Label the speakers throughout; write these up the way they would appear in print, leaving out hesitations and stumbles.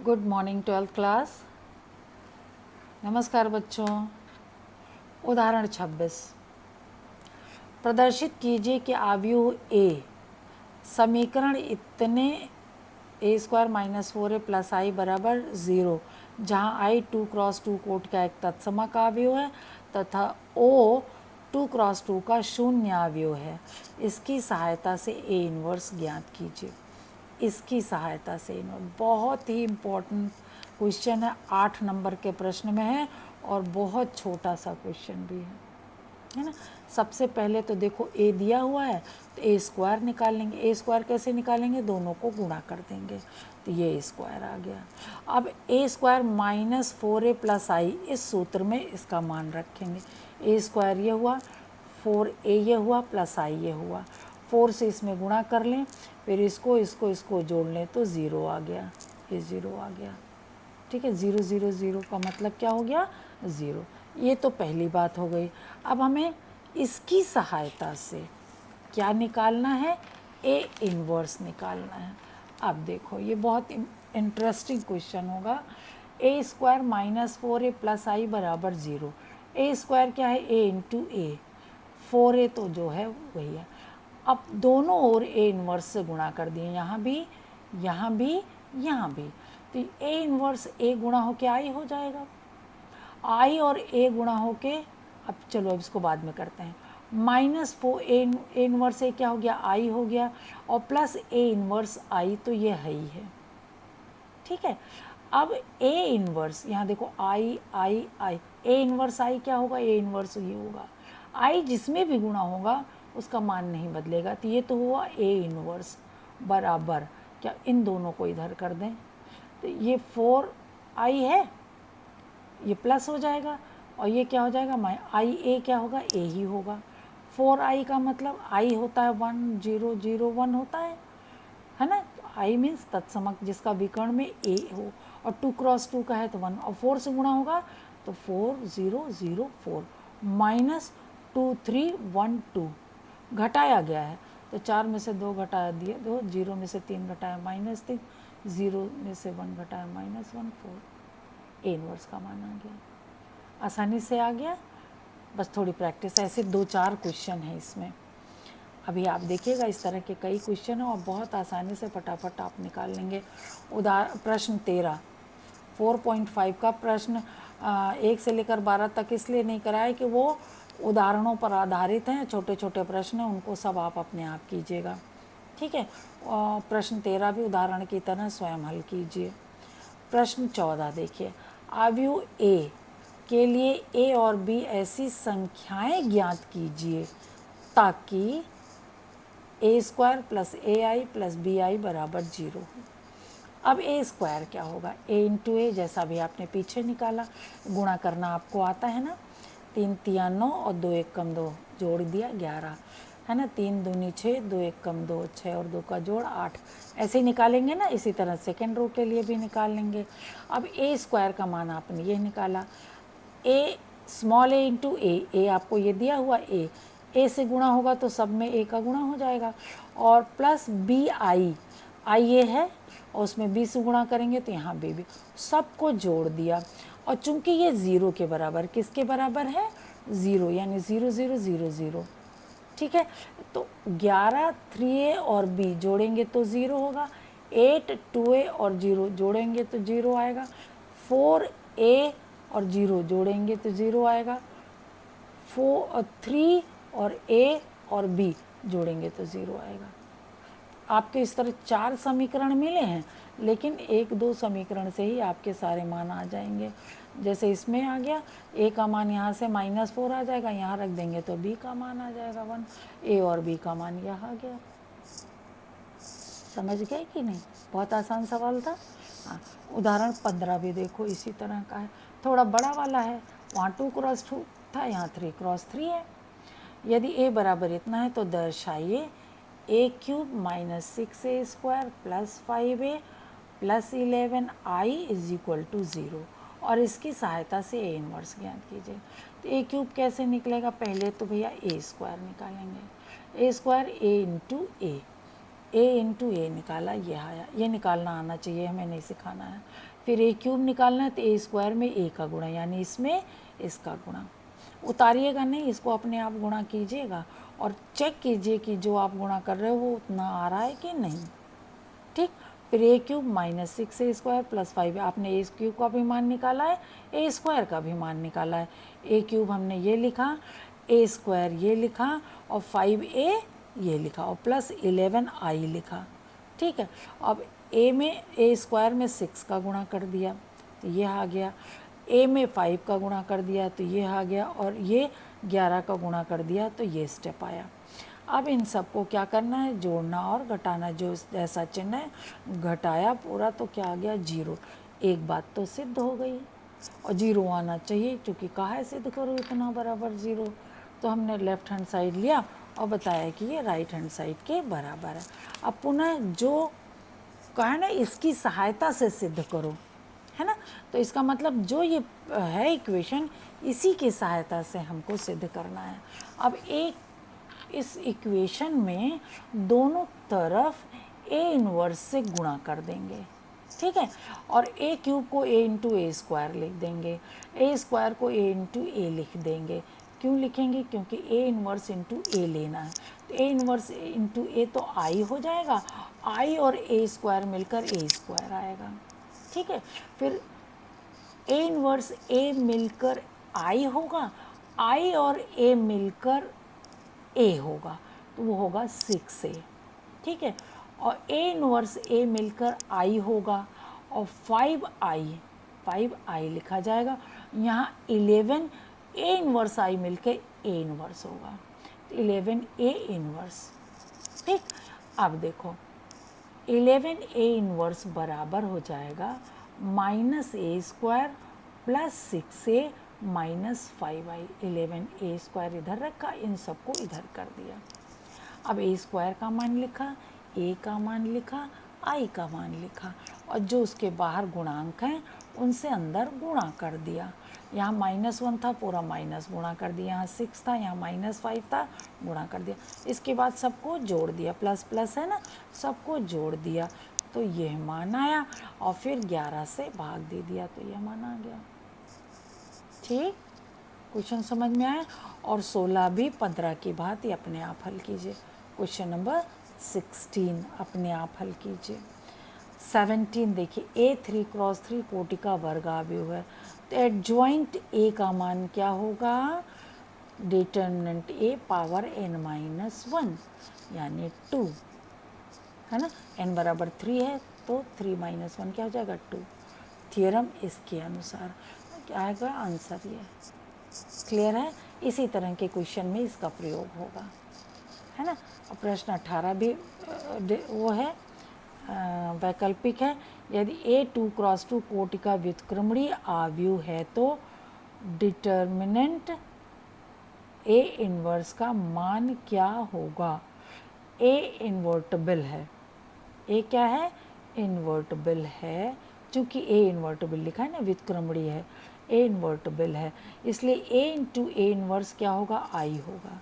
Speaker 1: Good morning 12th class. नमस्कार बच्चों। उदाहरण 26, प्रदर्शित कीजिए कि अवयव ए समीकरण इतने ए स्क्वायर माइनस 4a प्लस आई बराबर 0, जहाँ आई 2 क्रॉस 2 कोट का एक तत्समक अवयव है तथा ओ 2 क्रॉस 2 का शून्य अवयव है। इसकी सहायता से ए इन्वर्स ज्ञात कीजिए। इसकी सहायता से बहुत ही इम्पोर्टेंट क्वेश्चन है, 8 नंबर के प्रश्न में है और बहुत छोटा सा क्वेश्चन भी है ना। सबसे पहले तो देखो ए दिया हुआ है तो ए स्क्वायर निकाल लेंगे। ए स्क्वायर कैसे निकालेंगे? दोनों को गुणा कर देंगे तो ये स्क्वायर आ गया। अब ए स्क्वायर माइनस 4a प्लस आई, इस सूत्र में इसका मान रखेंगे। ए स्क्वायर ये हुआ, 4a ये हुआ प्लस आई ये हुआ, 4 से इसमें गुणा कर लें, फिर इसको जोड़ लें तो 0 आ गया, ये 0 आ गया। ठीक है, 0 0 0 का मतलब क्या हो गया? 0। ये तो पहली बात हो गई। अब हमें इसकी सहायता से क्या निकालना है? ए इन्वर्स निकालना है। अब देखो ये बहुत इंटरेस्टिंग क्वेश्चन होगा। ए स्क्वायर माइनस 4a प्लस आई बराबर 0। ए स्क्वायर क्या है? ए इंटू ए, 4a तो जो है वही है। अब दोनों ओर ए इन्वर्स से गुणा कर दिए, यहाँ भी यहाँ भी यहाँ भी, तो ए इन्वर्स ए गुणा होके आई हो जाएगा। आई और ए गुणा होके, अब चलो अब इसको बाद में करते हैं, माइनस 4 ए इन्वर्स ए क्या हो गया? आई हो गया, और प्लस ए इन्वर्स आई, तो ये है ही है। ठीक है, अब ए इन्वर्स यहाँ देखो, आई आई आई, ए इन्वर्स आई क्या होगा? ए इन्वर्स ये होगा। आई जिसमें भी गुणा होगा उसका मान नहीं बदलेगा, तो ये तो हुआ ए इन्वर्स बराबर क्या, इन दोनों को इधर कर दें तो ये 4 आई है, ये प्लस हो जाएगा, और ये क्या हो जाएगा? आई ए क्या होगा? ए ही होगा। 4 आई का मतलब आई होता है 1 0 0 1 होता है ना। आई मीन्स तत्समक जिसका विकर्ण में ए हो, और 2 क्रॉस 2 का है तो 1, और 4 से गुणा होगा तो 4 0 0 4 माइनस 2 3 1 2 घटाया गया है तो 4 में से 2 घटा दिए, 2 0 में से 3 घटाया -3, 0 में से 1 घटाया -1, 4 ए इन्वर्स का मान आ गया। आसानी से आ गया, बस थोड़ी प्रैक्टिस। ऐसे 2-4 क्वेश्चन है इसमें। अभी आप देखिएगा इस तरह के कई क्वेश्चन हैं और बहुत आसानी से फटाफट आप निकाल लेंगे। प्रश्न 13 4.5 का प्रश्न 1 से लेकर 12 तक इसलिए नहीं कराए कि वो उदाहरणों पर आधारित हैं, छोटे छोटे प्रश्न हैं, उनको सब आप अपने आप कीजिएगा। ठीक है, प्रश्न 13 भी उदाहरण की तरह स्वयं हल कीजिए। प्रश्न 14 देखिए, अवयव ए के लिए ए और बी ऐसी संख्याएं ज्ञात कीजिए ताकि a square plus a I plus b I बराबर 0 हो। अब ए स्क्वायर क्या होगा? ए इंटू ए, जैसा भी आपने पीछे निकाला, गुणा करना आपको आता है ना। 3 तिया 9 और 2 1 कम 2 जोड़ दिया 11 है ना। 3 दूनी 6, 2 1 कम 2 6 और 2 का जोड़ 8। ऐसे ही निकालेंगे ना। इसी तरह सेकेंड रो के लिए भी निकाल लेंगे। अब ए स्क्वायर का मान आपने ये निकाला, ए स्मॉल ए इंटू ए आपको ये दिया हुआ, ए से गुणा होगा तो सब में ए का गुणा हो जाएगा, और प्लस बी आई ये है और उसमें बी से गुणा करेंगे तो यहाँ बी सबको जोड़ दिया। और चूंकि ये 0 के बराबर, किसके बराबर है? 0, यानी 0 0 0 0। ठीक है, तो 11 3a और b जोड़ेंगे तो 0 होगा, 8 2a और 0 जोड़ेंगे तो 0 आएगा, 4a और 0 जोड़ेंगे तो 0 आएगा, 3 और a और b जोड़ेंगे तो 0 आएगा। आपके इस तरह 4 समीकरण मिले हैं, लेकिन 1-2 समीकरण से ही आपके सारे मान आ जाएंगे। जैसे इसमें आ गया, a का मान यहाँ से -4 आ जाएगा, यहाँ रख देंगे तो b का मान आ जाएगा 1, a और b का मान यहाँ आ गया। समझ गए कि नहीं? बहुत आसान सवाल था। हाँ, उदाहरण 15 भी देखो इसी तरह का है, थोड़ा बड़ा वाला है। वहाँ 2 क्रॉस 2 था, यहाँ 3 क्रॉस 3 है। यदि a बराबर इतना है तो दर्शाइए a cube minus 6a square plus 5a plus 11i is equal to 0, और इसकी सहायता से a इन्वर्स ज्ञात कीजिए। तो a क्यूब कैसे निकलेगा? पहले तो भैया a स्क्वायर निकालेंगे। a square a into a into a निकाला, ये आया, ये निकालना आना चाहिए, हमें नहीं सिखाना है। फिर ए क्यूब निकालना है तो ए स्क्वायर में ए का गुणा, यानी इसमें इसका गुणा, उतारिएगा नहीं, इसको अपने आप गुणा कीजिएगा और चेक कीजिए कि जो आप गुणा कर रहे हो वो उतना आ रहा है कि नहीं, ठीक। फिर ए क्यूब माइनस 6a² प्लस 5, आपने ए क्यूब का भी मान निकाला है, ए स्क्वायर का भी मान निकाला है। ए क्यूब हमने ये लिखा, ए स्क्वायर ये लिखा और 5a ये लिखा और प्लस 11i लिखा, ठीक है। अब ए में ए स्क्वायर में 6 का गुणा कर दिया तो ये आ गया, ए में 5 का गुणा कर दिया तो ये आ गया और ये 11 का गुणा कर दिया तो ये स्टेप आया। अब इन सबको क्या करना है, जोड़ना और घटाना, जो ऐसा चिन्ह है घटाया पूरा तो क्या आ गया 0। एक बात तो सिद्ध हो गई और 0 आना चाहिए, क्योंकि कहा है सिद्ध करो इतना बराबर 0, तो हमने लेफ्ट हैंड साइड लिया और बताया कि ये राइट हैंड साइड के बराबर है। अब पुनः जो कहा ना इसकी सहायता से सिद्ध करो, है ना, तो इसका मतलब जो ये है इक्वेशन, इसी की सहायता से हमको सिद्ध करना है। अब एक इस इक्वेशन में दोनों तरफ ए इन्वर्स से गुणा कर देंगे, ठीक है, और ए क्यूब को ए इंटू ए स्क्वायर लिख देंगे, ए स्क्वायर को ए इंटू ए लिख देंगे। क्यों लिखेंगे, क्योंकि ए इन्वर्स इंटू ए लेना है, तो ए इन्वर्स इंटू ए तो आई हो जाएगा, आई और ए स्क्वायर मिलकर ए स्क्वायर आएगा, ठीक है। फिर ए इन्वर्स ए मिलकर आई होगा, आई और ए मिलकर ए होगा तो वो होगा 6a, ठीक है, और ए इन्वर्स ए मिलकर आई होगा और 5i लिखा जाएगा। यहाँ 11 ए इन्वर्स आई मिलकर ए इन्वर्स होगा तो 11a इन्वर्स, ठीक। अब देखो 11a इन्वर्स बराबर हो जाएगा -a² plus 6a minus 5i। 11a² इधर रखा, इन सबको इधर कर दिया। अब a स्क्वायर का मान लिखा, a का मान लिखा, i का मान लिखा और जो उसके बाहर गुणांक हैं उनसे अंदर गुणा कर दिया। यहाँ -1 था, पूरा माइनस गुणा कर दिया, यहाँ 6 था, यहाँ -5 था, गुणा कर दिया। इसके बाद सबको जोड़ दिया, प्लस प्लस है ना, सबको जोड़ दिया तो यह मान आया और फिर 11 से भाग दे दिया तो यह मान आ गया, ठीक। क्वेश्चन समझ में आया। और 16 भी 15 की भांति अपने आप हल कीजिए। क्वेश्चन नंबर 16 अपने आप हल कीजिए। 17 देखिए, ए 3×3 कोटि का वर्ग अवयव है तो एडजॉइंट ए का मान क्या होगा, डिटर्मिनेंट ए पावर n-1 यानी 2, है ना, n बराबर 3 है तो 3 - 1 क्या हो जाएगा 2। थियरम इसके अनुसार क्या आएगा आंसर, ये क्लियर है। इसी तरह के क्वेश्चन में इसका प्रयोग होगा, है ना। और प्रश्न 18 भी वो है वैकल्पिक है। यदि ए 2×2 कोटि का व्युत्क्रमणीय आव्यूह है तो डिटर्मिनेंट ए इन्वर्स का मान क्या होगा। ए इन्वर्टिबल है, ए क्या है इन्वर्टिबल है, चूँकि ए इन्वर्टिबल लिखा है ना, व्युत्क्रमणीय है, ए इन्वर्टिबल है, इसलिए ए इंटू ए इन्वर्स क्या होगा आई होगा,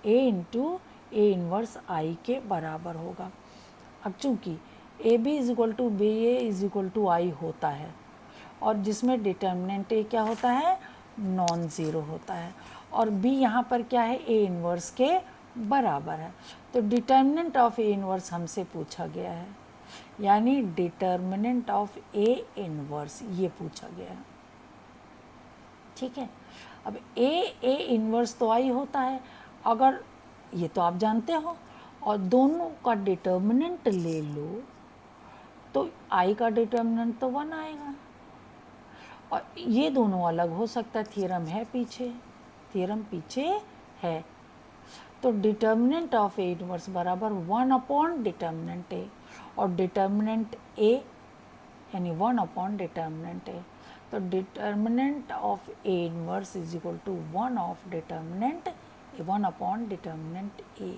Speaker 1: ए इंटू ए इन्वर्स आई के बराबर होगा। अब चूँकि a b is equal to b a is equal to I होता है और जिसमें डिटर्मिनेंट ए क्या होता है नॉन ज़ीरो होता है और बी यहाँ पर क्या है ए इन्वर्स के बराबर है, तो डिटर्मिनेंट ऑफ ए इन्वर्स हमसे पूछा गया है, यानी डिटर्मिनेंट ऑफ ए इन्वर्स ये पूछा गया है, ठीक है। अब ए इन्वर्स तो आई होता है, अगर ये तो आप जानते हो, और दोनों का डिटर्मिनेंट ले लो तो आई का डिटर्मिनेंट तो 1 आएगा और ये दोनों अलग हो सकता है। थियरम है पीछे, थियरम पीछे है, तो डिटर्मिनेंट ऑफ ए इन्वर्स बराबर 1 डिटर्मिनेंट ए और डिटर्मिनेंट ए यानी 1 डिटर्मिनेंट ए, तो determinant of A inverse is equal to 1 determinant a, 1 determinant a,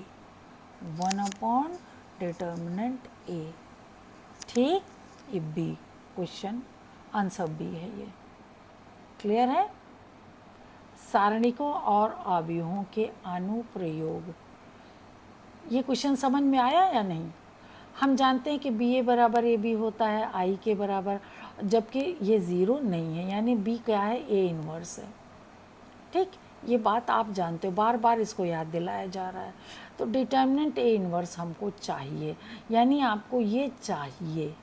Speaker 1: 1 determinant a, ठीक। ये बी क्वेश्चन आंसर बी है, ये क्लियर है। सारणिकों और अवयवों के अनुप्रयोग, ये क्वेश्चन समझ में आया या नहीं। हम जानते हैं कि बी ए बराबर ए बी होता है आई के बराबर, जबकि ये ज़ीरो नहीं है, यानी बी क्या है, ए इन्वर्स है। ठीक, ये बात आप जानते हो, बार बार इसको याद दिलाया जा रहा है। तो डिटर्मिनेंट ए इन्वर्स हमको चाहिए, यानी आपको ये चाहिए।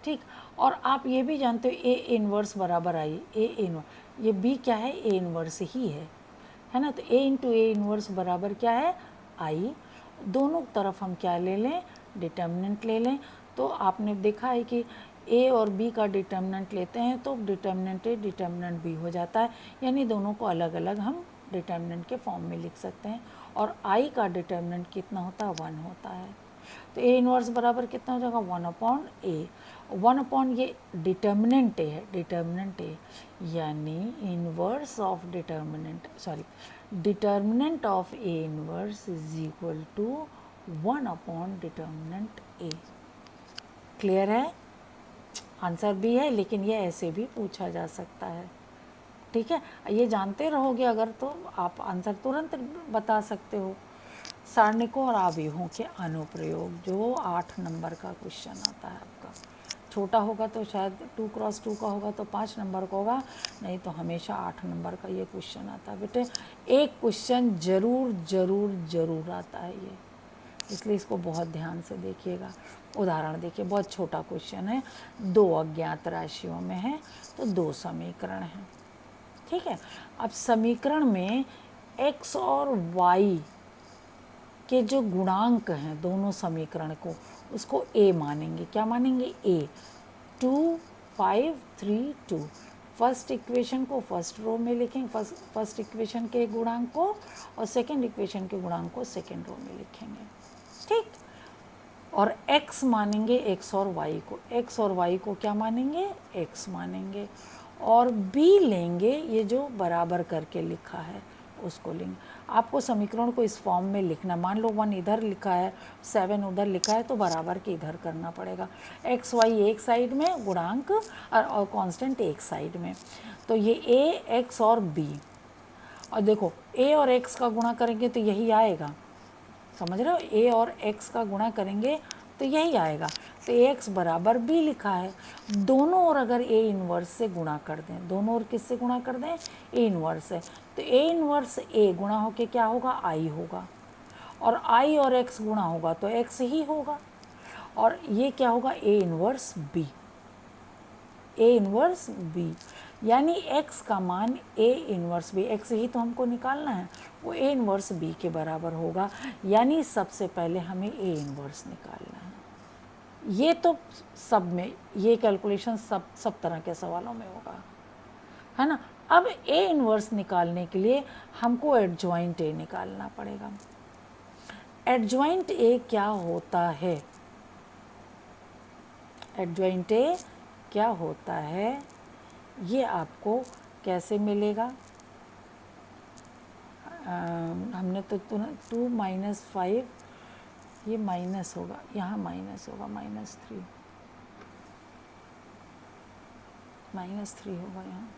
Speaker 1: ठीक, और आप ये भी जानते हो ए इन्वर्स बराबर आई, ए इन्वर्स, ये बी क्या है, ए इन्वर्स ही है ना। तो ए इंटू ए इन्वर्स बराबर क्या है, आई। दोनों तरफ हम क्या ले लें, डिटर्मिनेंट ले लें। तो आपने देखा है कि ए और बी का डिटर्मिनेंट लेते हैं तो डिटर्मिनेंट ए डिटर्मिनेंट बी हो जाता है, यानी दोनों को अलग अलग हम डिटर्मिनेंट के फॉर्म में लिख सकते हैं। और आई का डिटर्मिनेंट कितना होता है, 1 होता है। तो ए इन्वर्स बराबर कितना हो जाएगा, 1/a। 1 ये डिटर्मिनेंट ए है, डिटर्मिनेंट ए, यानी inverse of determinant, sorry, determinant of A inverse is equal to 1 determinant A. Clear है, आंसर भी है, लेकिन ये ऐसे भी पूछा जा सकता है। ठीक है, ये जानते रहोगे अगर तो आप आंसर तुरंत बता सकते हो। सारणिकों और आव्यूहों के अनुप्रयोग, जो 8 नंबर का क्वेश्चन आता है आपका। छोटा होगा तो शायद 2x2 का होगा तो 5 नंबर का होगा, नहीं तो हमेशा 8 नंबर का ये क्वेश्चन आता है। बेटे एक क्वेश्चन जरूर जरूर जरूर आता है ये, इसलिए इसको बहुत ध्यान से देखिएगा। उदाहरण देखिए, बहुत छोटा क्वेश्चन है, 2 अज्ञात राशियों में है तो 2 समीकरण हैं। ठीक है, अब समीकरण में x और y के जो गुणांक हैं दोनों समीकरण को, उसको a मानेंगे। क्या मानेंगे, a। 2 5 3 2, फर्स्ट इक्वेशन को फर्स्ट रो में लिखेंगे, फर्स्ट इक्वेशन के गुणांक को, और सेकंड इक्वेशन के गुणांक को सेकंड रो में लिखेंगे। ठीक, और x मानेंगे x और y को, x और y को क्या मानेंगे, x मानेंगे, और b लेंगे, ये जो बराबर करके लिखा है उसको लेंगे। आपको समीकरण को इस फॉर्म में लिखना, मान लो 1 इधर लिखा है 7 उधर लिखा है तो बराबर के इधर करना पड़ेगा। x y एक साइड में गुणांक और कांस्टेंट एक साइड में, तो ये a x और b, और देखो a और x का गुणा करेंगे तो यही आएगा, समझ रहे हो, a और x का गुणा करेंगे तो यही आएगा। तो ax बराबर b लिखा है, दोनों ओर अगर a इन्वर्स से गुणा कर दें, दोनों ओर किससे गुणा कर दें, a इन्वर्स से, तो a इन्वर्स a गुणा होके क्या होगा, i होगा, और i और x गुणा होगा तो x ही होगा, और ये क्या होगा, a inverse b, a inverse b, यानी x का मान a इन्वर्स b, x ही तो हमको निकालना है, वो a इन्वर्स b के बराबर होगा। यानी सबसे पहले हमें a इन्वर्स निकालना है। ये तो सब में, ये कैलकुलेशन सब तरह के सवालों में होगा, है ना। अब a इन्वर्स निकालने के लिए हमको एडजॉइंट a निकालना पड़ेगा। एडजॉइंट a क्या होता है, एडजॉइंट a क्या होता है, ये आपको कैसे मिलेगा। हमने तो 2 - 5, ये माइनस होगा, यहाँ माइनस होगा, -3 होगा यहाँ।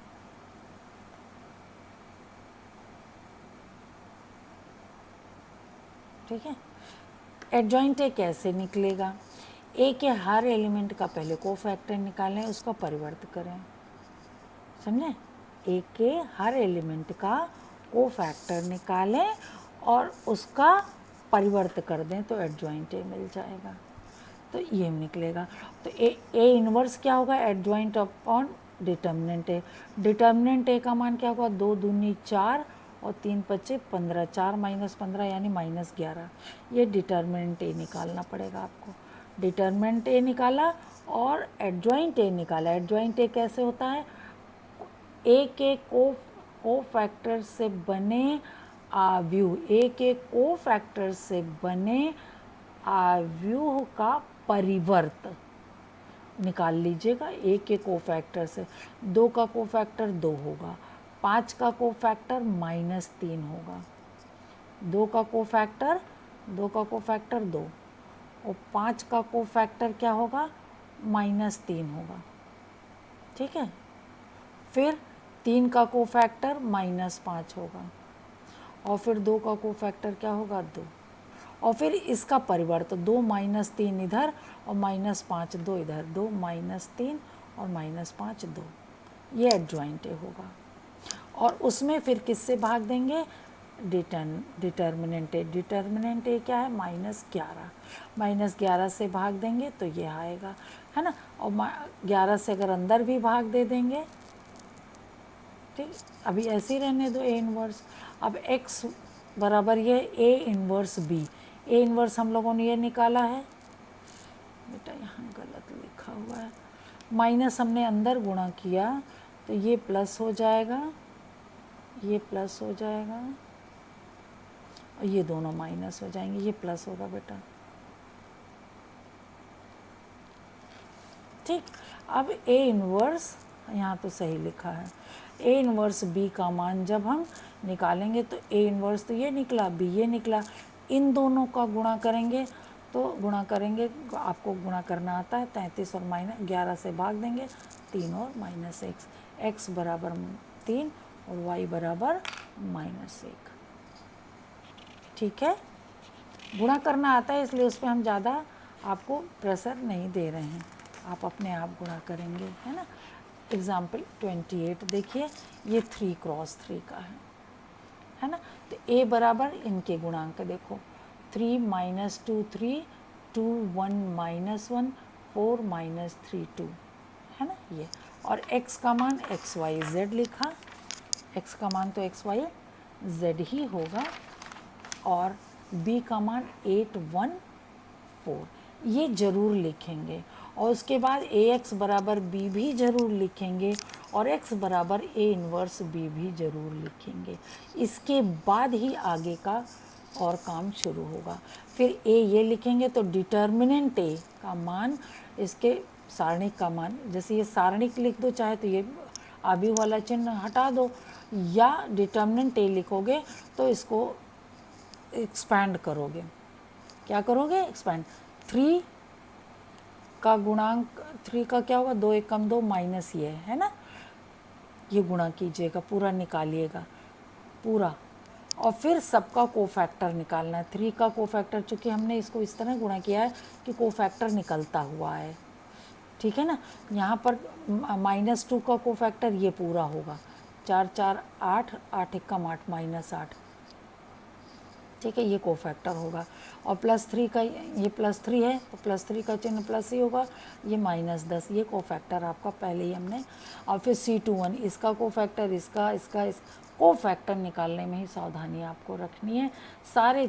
Speaker 1: ठीक है, एडजॉइंट ए कैसे निकलेगा, ए के हर एलिमेंट का पहले कोफैक्टर निकालें, उसका परिवर्त करें, समझे। ए के हर एलिमेंट का कोफैक्टर निकालें और उसका परिवर्त कर दें तो एडजॉइंट ए मिल जाएगा, तो ये निकलेगा। तो ए इन्वर्स क्या होगा, एडजॉइंट अपॉन डिटर्मिनेंट ए। डिटर्मिनेंट ए का मान क्या होगा, 2 दूनी 4 और 3 5 15, 4 - 15 यानी -11। ये डिटर्मिनेंट ए निकालना पड़ेगा आपको। डिटर्मिनेंट ए निकाला और एडजॉइंट ए निकाला। एडजॉइंट ए कैसे होता है, ए के कोफैक्टर से बने आव्यूह, ए के कोफैक्टर से बने आव्यूह का परिवर्त निकाल लीजिएगा। ए के कोफैक्टर से 2 का कोफैक्टर 2 होगा, 5 का कोफैक्टर -3 होगा, 2 का कोफैक्टर 2 और 5 का कोफैक्टर क्या होगा, -3 होगा। ठीक है, फिर 3 का कोफैक्टर -5 होगा, और फिर 2 का कोफैक्टर क्या होगा, 2, और फिर इसका परिवर्त 2 माइनस 3 इधर और माइनस 5 2 इधर, 2 माइनस 3 और माइनस 5 2, ये एडजॉइंट ए होगा। और उसमें फिर किससे भाग देंगे, डिटर्मिनेंट ए। डिटर्मिनेंट ए क्या है, -11, -11 से भाग देंगे तो ये आएगा, है ना। और 11 से अगर अंदर भी भाग दे देंगे, ठीक, अभी ऐसे ही रहने दो ए इन्वर्स। अब x बराबर ये A inverse B. A inverse हम लोगों ने ये निकाला है, बेटा यहाँ गलत लिखा हुआ है, माइनस हमने अंदर गुणा किया तो ये प्लस हो जाएगा, ये प्लस हो जाएगा और ये दोनों माइनस हो जाएंगे, ये प्लस होगा बेटा, ठीक। अब ए इन्वर्स यहाँ तो सही लिखा है, ए इन्वर्स बी का मान जब हम निकालेंगे तो ए इन्वर्स तो ये निकला, बी ये निकला, इन दोनों का गुणा करेंगे तो गुणा करेंगे, आपको गुणा करना आता है, 33 और -11 से भाग देंगे, 3 और -x, x बराबर 3 और y बराबर -1, ठीक है। गुणा करना आता है इसलिए उस पर हम ज़्यादा आपको प्रेशर नहीं दे रहे हैं, आप अपने आप गुणा करेंगे, है ना। एग्ज़ाम्पल 28 देखिए, ये 3 क्रॉस 3 का है ना। तो a बराबर इनके गुणांक देखो, 3 - 2 3, 2 1 -1 4 -3 2, है ना ये। और x का मान x y z लिखा, x का मान तो x y z ही होगा, और b का मान 8 1 4, ये ज़रूर लिखेंगे। और उसके बाद ax बराबर b भी ज़रूर लिखेंगे और x बराबर a इन्वर्स b भी ज़रूर लिखेंगे। इसके बाद ही आगे का और काम शुरू होगा। फिर a ये लिखेंगे तो डिटर्मिनेंट a का मान, इसके सारणिक का मान, जैसे ये सारणिक लिख दो, चाहे तो ये आभी वाला चिन्ह हटा दो, या डिटर्मिनेंट a लिखोगे तो इसको एक्सपैंड करोगे, क्या करोगे, एक्सपैंड। 3 का गुणांक, 3 का क्या होगा, 2 1 कम 2 माइनस ये है ना, ये गुणा कीजिएगा, पूरा निकालिएगा पूरा, और फिर सबका कोफैक्टर निकालना है। 3 का कोफैक्टर, चूँकि हमने इसको इस तरह गुणा किया है कि कोफैक्टर निकलता हुआ है, ठीक है ना। यहाँ पर -2 का कोफैक्टर ये पूरा होगा, 4 4 8 8 1 कम 8 -8, ठीक है, ये कोफैक्टर होगा। और +3 का, ये +3 है तो +3 का चिन्ह प्लस ही होगा, ये -10, ये कोफैक्टर आपका पहले ही हमने। और फिर C21 इसका कोफैक्टर, इसका कोफैक्टर निकालने में ही सावधानी आपको रखनी है। सारे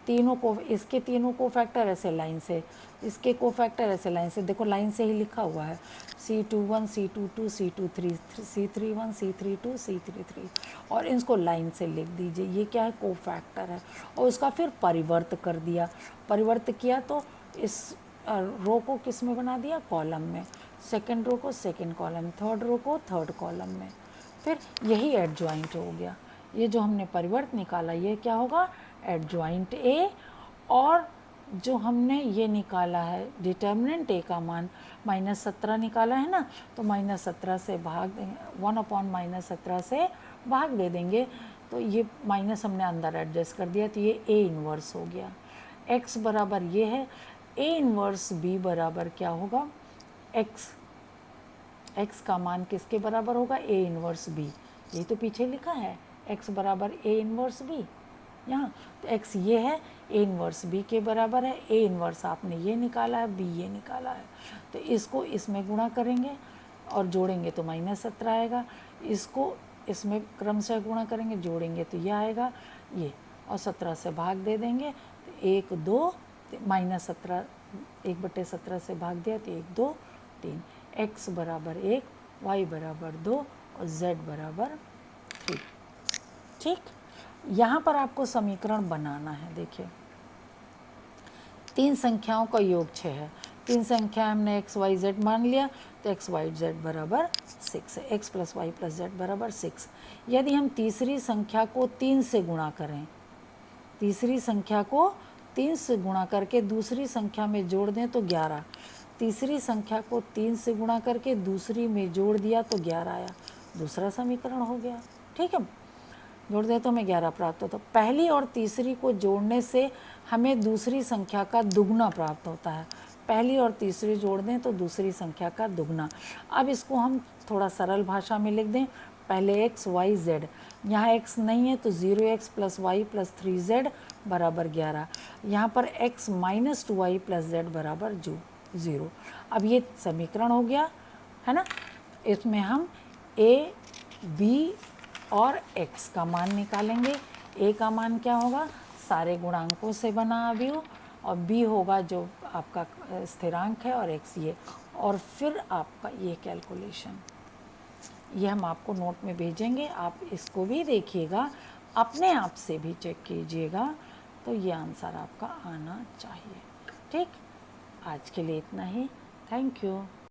Speaker 1: तीनों को, इसके तीनों कोफैक्टर ऐसे लाइन से, इसके कोफैक्टर ऐसे लाइन से, देखो लाइन से ही लिखा हुआ है, C21 C22 C23 C31 C32 C33, और इसको लाइन से लिख दीजिए, ये क्या है, कोफैक्टर है। और उसका फिर परिवर्त कर दिया, परिवर्त किया तो इस रो को किस में बना दिया, कॉलम में, सेकंड रो को सेकंड कॉलम, थर्ड रो को थर्ड कॉलम में, फिर यही एडजॉइंट हो गया। ये जो हमने परिवर्त निकाला ये क्या होगा, एडजॉइंट ए। और जो हमने ये निकाला है डिटर्मिनेंट ए का मान -17 निकाला है ना, तो -17 से भाग देंगे, 1/-17 से भाग दे देंगे, तो ये माइनस हमने अंदर एडजस्ट कर दिया, तो ये ए इन्वर्स हो गया। x बराबर ये है, ए इन्वर्स b बराबर क्या होगा, x का मान किसके बराबर होगा, ए इन्वर्स b, यही तो पीछे लिखा है, x बराबर ए इन्वर्स b यहाँ, तो x ये है, ए इन्वर्स b के बराबर है, ए इन्वर्स आपने ये निकाला है, b ये निकाला है, तो इसको इसमें गुणा करेंगे और जोड़ेंगे तो -17 आएगा, इसको इसमें क्रमशः गुणा करेंगे, जोड़ेंगे तो ये आएगा ये, और 17 से भाग दे देंगे, तो 1 2 -17, 1/17 से भाग दिया तो 1 2 3, x बराबर 1, y बराबर 2 और z बराबर 3, ठीक। यहाँ पर आपको समीकरण बनाना है, देखिए 3 संख्याओं का योग 6 है, 3 संख्या हमने x y z मान लिया, तो x y z बराबर 6 है, x + y + z बराबर 6। यदि हम तीसरी संख्या को 3 से गुणा करें, तीसरी संख्या को 3 से गुणा करके दूसरी संख्या में जोड़ दें तो 11, तीसरी संख्या को 3 से गुणा करके दूसरी में जोड़ दिया तो 11 आया, दूसरा समीकरण हो गया, ठीक है। जोड़ दें तो हमें 11 प्राप्त होता। पहली और तीसरी को जोड़ने से हमें दूसरी संख्या का दुगना प्राप्त होता है। पहली और तीसरी जोड़ दें तो दूसरी संख्या का दुगना। अब इसको हम थोड़ा सरल भाषा में लिख दें। पहले x y z, यहाँ x नहीं है तो 0x + y + 3z बराबर 11। यहाँ पर x - 2y + z बराबर 0। अब ये समीकरण हो गया है ना। इसमें हम a, b और x का मान निकालेंगे। a का मान क्या होगा, सारे गुणांकों से बना अवयव, और b होगा जो आपका स्थिरांक है, और x ये, और फिर आपका ये कैलकुलेशन, ये हम आपको नोट में भेजेंगे। आप इसको भी देखिएगा, अपने आप से भी चेक कीजिएगा, तो ये आंसर आपका आना चाहिए। ठीक, आज के लिए इतना ही। Thank you.